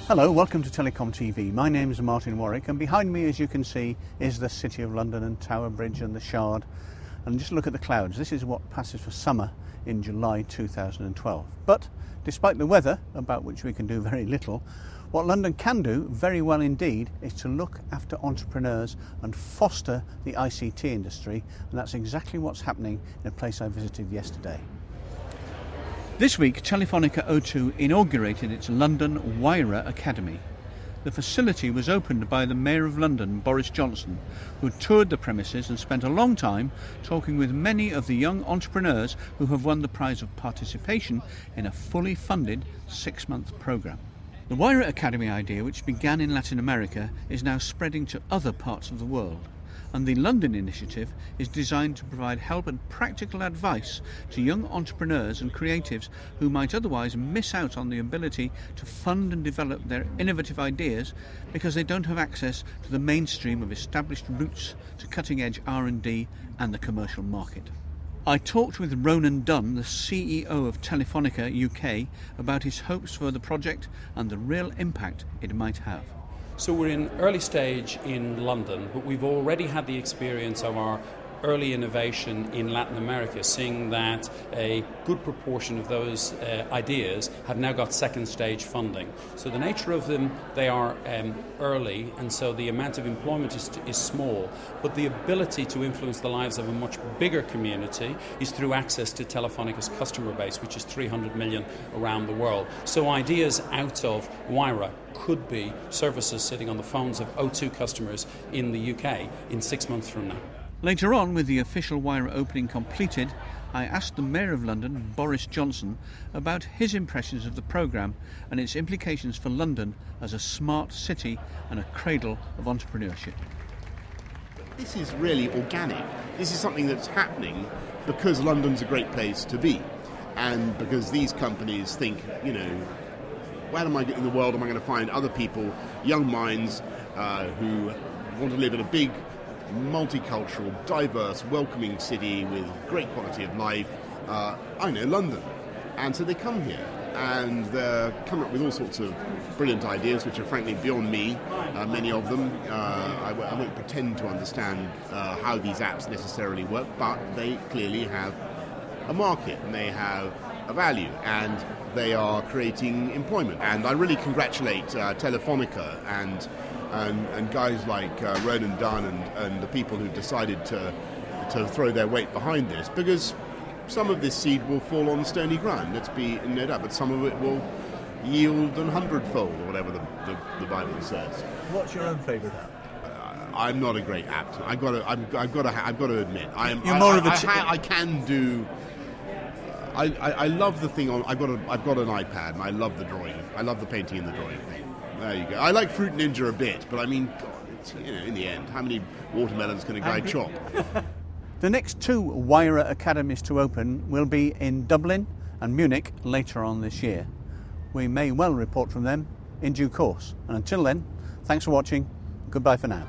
Hello, welcome to TelecomTV. My name is Martyn Warwick, and behind me, as you can see, is the City of London and Tower Bridge and the Shard. And just look at the clouds. This is what passes for summer in July 2012. But despite the weather, about which we can do very little, what London can do very well indeed is to look after entrepreneurs and foster the ICT industry, and that's exactly what's happening in a place I visited yesterday. This week, Telefonica O2 inaugurated its London Wayra Academy. The facility was opened by the Mayor of London, Boris Johnson, who toured the premises and spent a long time talking with many of the young entrepreneurs who have won the prize of participation in a fully funded 6-month programme. The Wayra Academy idea, which began in Latin America, is now spreading to other parts of the world. And the London initiative is designed to provide help and practical advice to young entrepreneurs and creatives who might otherwise miss out on the ability to fund and develop their innovative ideas because they don't have access to the mainstream of established routes to cutting-edge R&D and the commercial market. I talked with Ronan Dunn, the CEO of Telefonica UK, about his hopes for the project and the real impact it might have. So we're in early stage in London, but we've already had the experience of our early innovation in Latin America, seeing that a good proportion of those ideas have now got second stage funding. So the nature of them, they are early, and so the amount of employment is small, but the ability to influence the lives of a much bigger community is through access to Telefonica's customer base, which is 300 million around the world. So ideas out of Wayra could be services sitting on the phones of O2 customers in the UK in 6 months from now. Later on, with the official Wayra opening completed, I asked the Mayor of London, Boris Johnson, about his impressions of the programme and its implications for London as a smart city and a cradle of entrepreneurship. This is really organic. This is something that's happening because London's a great place to be, and because these companies think, where am I in the world am I going to find other people, young minds, who want to live in a big, multicultural, diverse, welcoming city with great quality of life? I know London. And so they come here, and they're coming up with all sorts of brilliant ideas, which are frankly beyond me, many of them. I won't pretend to understand how these apps necessarily work, but they clearly have a market, and they have a value, and they are creating employment. And I really congratulate Telefonica and guys like Ronan Dunn and the people who've decided to throw their weight behind this, because some of this seed will fall on stony ground, let's be no doubt, but some of it will yield 100-fold, or whatever the Bible says. What's your own favourite app? I'm not a great actor. I've got to admit, I can do. I love the thing on. I've got an iPad, and I love the drawing. I love the painting and the drawing thing. There you go. I like Fruit Ninja a bit, but I mean, God, it's, in the end, how many watermelons can a guy chop? The next 2 Wayra academies to open will be in Dublin and Munich later on this year. We may well report from them in due course. And until then, thanks for watching. Goodbye for now.